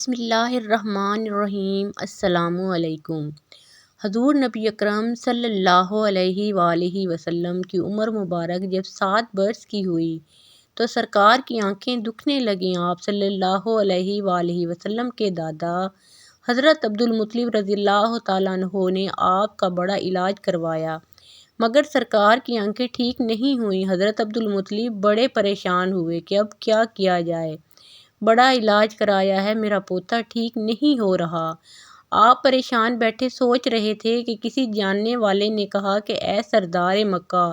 بسم اللہ الرحمن الرحیم۔ السلام علیکم۔ حضور نبی اکرم صلی اللہ علیہ وآلہ وسلم کی عمر مبارک جب 7 برس کی ہوئی تو سرکار کی آنکھیں دکھنے لگیں۔ آپ صلی اللہ علیہ وآلہ وسلم کے دادا حضرت عبدالمطلب رضی اللہ تعالیٰ عنہ نے آپ کا بڑا علاج کروایا مگر سرکار کی آنکھیں ٹھیک نہیں ہوئیں۔ حضرت عبدالمطلب بڑے پریشان ہوئے کہ اب کیا کیا جائے، بڑا علاج کرایا ہے، میرا پوتا ٹھیک نہیں ہو رہا۔ آپ پریشان بیٹھے سوچ رہے تھے کہ کسی جاننے والے نے کہا کہ اے سردار مکہ،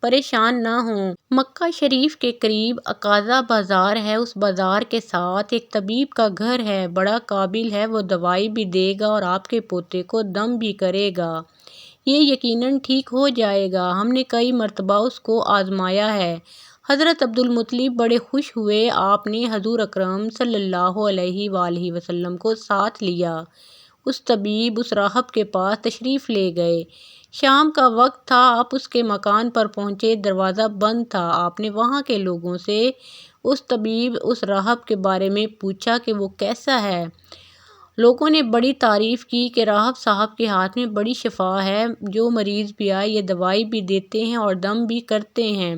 پریشان نہ ہوں، مکہ شریف کے قریب عکاظہ بازار ہے، اس بازار کے ساتھ ایک طبیب کا گھر ہے، بڑا قابل ہے، وہ دوائی بھی دے گا اور آپ کے پوتے کو دم بھی کرے گا، یہ یقیناً ٹھیک ہو جائے گا، ہم نے کئی مرتبہ اس کو آزمایا ہے۔ حضرت عبدالمطلب بڑے خوش ہوئے۔ آپ نے حضور اکرم صلی اللہ علیہ وآلہ وسلم کو ساتھ لیا، اس طبیب، اس راہب کے پاس تشریف لے گئے۔ شام کا وقت تھا، آپ اس کے مکان پر پہنچے، دروازہ بند تھا۔ آپ نے وہاں کے لوگوں سے اس طبیب، اس راہب کے بارے میں پوچھا کہ وہ کیسا ہے۔ لوگوں نے بڑی تعریف کی کہ راہب صاحب کے ہاتھ میں بڑی شفا ہے، جو مریض بھی آئے یہ دوائی بھی دیتے ہیں اور دم بھی کرتے ہیں،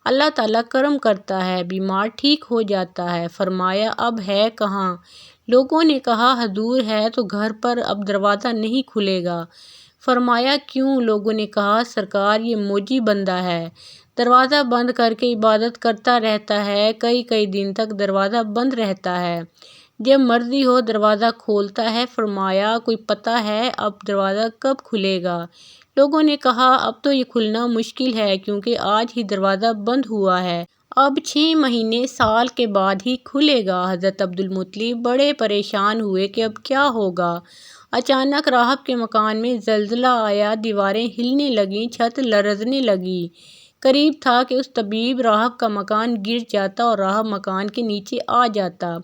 اللہ تعالیٰ کرم کرتا ہے، بیمار ٹھیک ہو جاتا ہے۔ فرمایا اب ہے کہاں؟ لوگوں نے کہا حضور ہے تو گھر پر، اب دروازہ نہیں کھلے گا۔ فرمایا کیوں؟ لوگوں نے کہا سرکار یہ موجی بندہ ہے، دروازہ بند کر کے عبادت کرتا رہتا ہے، کئی دن تک دروازہ بند رہتا ہے، جب مرضی ہو دروازہ کھولتا ہے۔ فرمایا کوئی پتہ ہے اب دروازہ کب کھلے گا؟ لوگوں نے کہا اب تو یہ کھلنا مشکل ہے کیونکہ آج ہی دروازہ بند ہوا ہے، اب 6 مہینے سال کے بعد ہی کھلے گا۔ حضرت عبدالمطلب بڑے پریشان ہوئے کہ اب کیا ہوگا۔ اچانک راہب کے مکان میں زلزلہ آیا، دیواریں ہلنے لگیں، چھت لرزنے لگی، قریب تھا کہ اس طبیب راہب کا مکان گر جاتا اور راہب مکان کے نیچے آ جاتا۔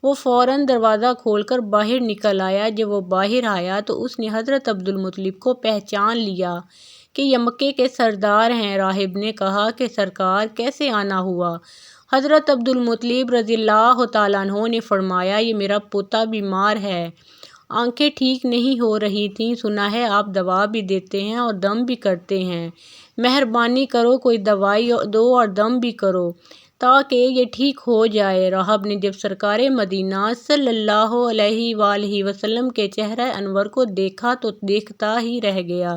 وہ فوراً دروازہ کھول کر باہر نکل آیا۔ جب وہ باہر آیا تو اس نے حضرت عبدالمطلب کو پہچان لیا کہ یہ مکے کے سردار ہیں۔ راہب نے کہا کہ سرکار کیسے آنا ہوا؟ حضرت عبدالمطلب رضی اللہ تعالیٰ عنہ نے فرمایا یہ میرا پوتا بیمار ہے، آنکھیں ٹھیک نہیں ہو رہی تھیں، سنا ہے آپ دوا بھی دیتے ہیں اور دم بھی کرتے ہیں، مہربانی کرو کوئی دوائی دو اور دم بھی کرو تاکہ یہ ٹھیک ہو جائے۔ راہب نے جب سرکار مدینہ صلی اللہ علیہ وآلہ وسلم کے چہرہ انور کو دیکھا تو دیکھتا ہی رہ گیا،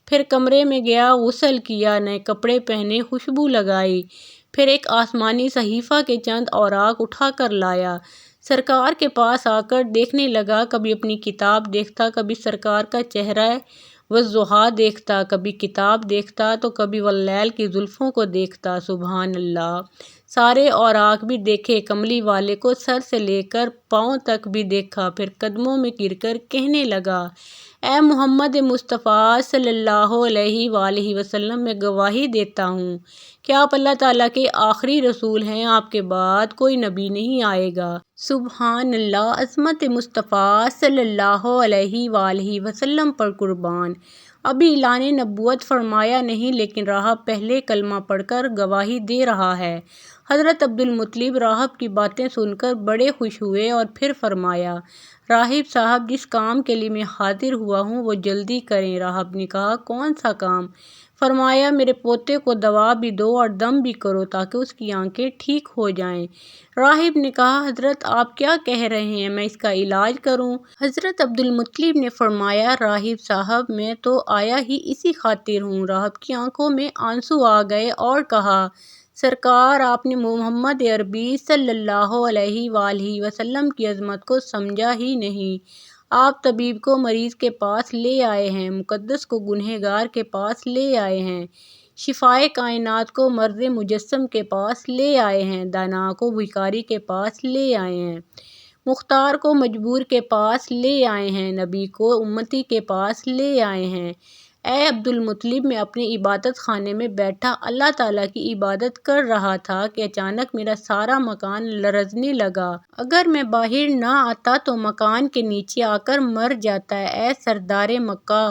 پھر کمرے میں گیا، غسل کیا، نئے کپڑے پہنے، خوشبو لگائی، پھر ایک آسمانی صحیفہ کے چند اوراق اٹھا کر لایا، سرکار کے پاس آ کر دیکھنے لگا، کبھی اپنی کتاب دیکھتا، کبھی سرکار کا چہرہ والضحیٰ دیکھتا، کبھی کتاب دیکھتا تو کبھی واللیل کی زلفوں کو دیکھتا۔ سبحان اللہ! سارے اوراق بھی دیکھے، کملی والے کو سر سے لے کر پاؤں تک بھی دیکھا، پھر قدموں میں گر کر کہنے لگا اے محمد مصطفیٰ صلی اللہ علیہ وآلہ وسلم، میں گواہی دیتا ہوں کہ آپ اللہ تعالیٰ کے آخری رسول ہیں، آپ کے بعد کوئی نبی نہیں آئے گا۔ سبحان اللہ! عظمت مصطفیٰ صلی اللہ علیہ وآلہ وسلم پر قربان! ابھی اعلان نبوت فرمایا نہیں لیکن راہب پہلے کلمہ پڑھ کر گواہی دے رہا ہے۔ حضرت عبدالمطلب راہب کی باتیں سن کر بڑے خوش ہوئے اور پھر فرمایا راہب صاحب جس کام کے لیے میں حاضر ہوا ہوں وہ جلدی کریں۔ راہب نے کہا کون سا کام؟ فرمایا میرے پوتے کو دوا بھی دو اور دم بھی کرو تاکہ اس کی آنکھیں ٹھیک ہو جائیں۔ راہب نے کہا حضرت آپ کیا کہہ رہے ہیں، میں اس کا علاج کروں؟ حضرت عبدالمطلب نے فرمایا راہب صاحب میں تو آیا ہی اسی خاطر ہوں۔ راہب کی آنکھوں میں آنسو آ گئے اور کہا سرکار آپ نے محمد عربی صلی اللہ علیہ وآلہ وسلم کی عظمت کو سمجھا ہی نہیں، آپ طبیب کو مریض کے پاس لے آئے ہیں، مقدس کو گنہگار کے پاس لے آئے ہیں، شفائے کائنات کو مرض مجسم کے پاس لے آئے ہیں، دانا کو بھکاری کے پاس لے آئے ہیں، مختار کو مجبور کے پاس لے آئے ہیں، نبی کو امتی کے پاس لے آئے ہیں۔ اے عبدالمطلب میں اپنے عبادت خانے میں بیٹھا اللہ تعالیٰ کی عبادت کر رہا تھا کہ اچانک میرا سارا مکان لرزنے لگا، اگر میں باہر نہ آتا تو مکان کے نیچے آ کر مر جاتا۔ اے سردار مکہ،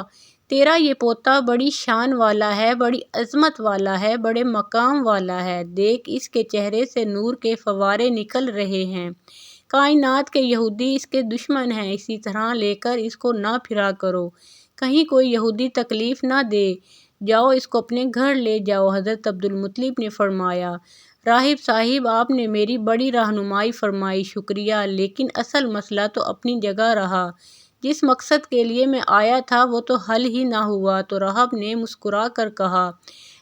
تیرا یہ پوتا بڑی شان والا ہے، بڑی عظمت والا ہے، بڑے مقام والا ہے، دیکھ اس کے چہرے سے نور کے فوارے نکل رہے ہیں، کائنات کے یہودی اس کے دشمن ہیں، اسی طرح لے کر اس کو نہ پھرا کرو، کہیں کوئی یہودی تکلیف نہ دے، جاؤ اس کو اپنے گھر لے جاؤ۔ حضرت عبدالمطلب نے فرمایا، راہب صاحب آپ نے میری بڑی رہنمائی فرمائی، شکریہ، لیکن اصل مسئلہ تو اپنی جگہ رہا، جس مقصد کے لیے میں آیا تھا وہ تو حل ہی نہ ہوا۔ تو راہب نے مسکرا کر کہا،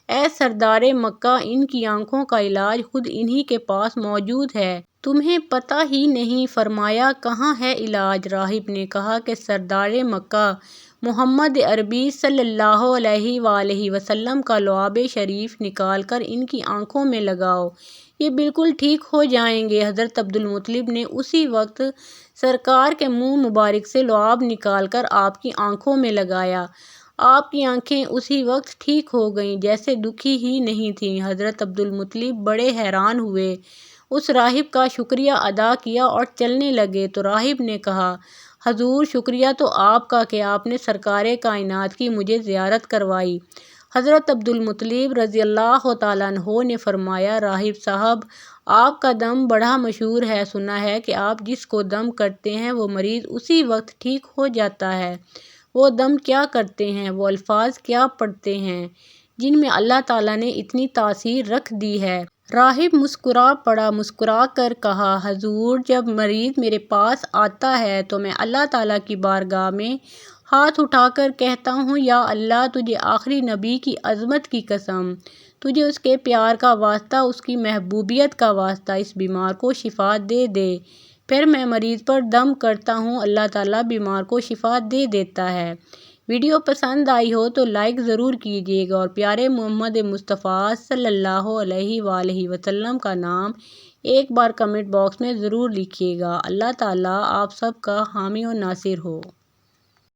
اے سردار مکہ، ان کی آنکھوں کا علاج خود انہی کے پاس موجود ہے، تمہیں پتہ ہی نہیں۔ فرمایا، کہاں ہے علاج؟ راہب نے کہا کہ سردار مکہ محمد عربی صلی اللہ علیہ وآلہ وسلم کا لعاب شریف نکال کر ان کی آنکھوں میں لگاؤ، یہ بالکل ٹھیک ہو جائیں گے۔ حضرت عبدالمطلب نے اسی وقت سرکار کے منہ مبارک سے لعاب نکال کر آپ کی آنکھوں میں لگایا، آپ کی آنکھیں اسی وقت ٹھیک ہو گئیں، جیسے دکھی ہی نہیں تھیں۔ حضرت عبدالمطلب بڑے حیران ہوئے، اس راہب کا شکریہ ادا کیا اور چلنے لگے۔ تو راہب نے کہا، حضور شکریہ تو آپ کا کہ آپ نے سرکار کائنات کی مجھے زیارت کروائی۔ حضرت عبدالمطلب رضی اللہ تعالیٰ عنہ نے فرمایا، راہب صاحب آپ کا دم بڑا مشہور ہے، سنا ہے کہ آپ جس کو دم کرتے ہیں وہ مریض اسی وقت ٹھیک ہو جاتا ہے، وہ دم کیا کرتے ہیں، وہ الفاظ کیا پڑھتے ہیں جن میں اللہ تعالیٰ نے اتنی تاثیر رکھ دی ہے؟ راہب مسکرا پڑا، مسکرا کر کہا، حضور جب مریض میرے پاس آتا ہے تو میں اللہ تعالیٰ کی بارگاہ میں ہاتھ اٹھا کر کہتا ہوں، یا اللہ تجھے آخری نبی کی عظمت کی قسم، تجھے اس کے پیار کا واسطہ، اس کی محبوبیت کا واسطہ اس بیمار کو شفا دے دے۔ پھر میں مریض پر دم کرتا ہوں، اللہ تعالیٰ بیمار کو شفا دے دیتا ہے۔ ویڈیو پسند آئی ہو تو لائک ضرور کیجیے گا اور پیارے محمد مصطفیٰ صلی اللہ علیہ وآلہ وسلم کا نام ایک بار کمنٹ باکس میں ضرور لکھیے گا۔ اللہ تعالیٰ آپ سب کا حامی و ناصر ہو۔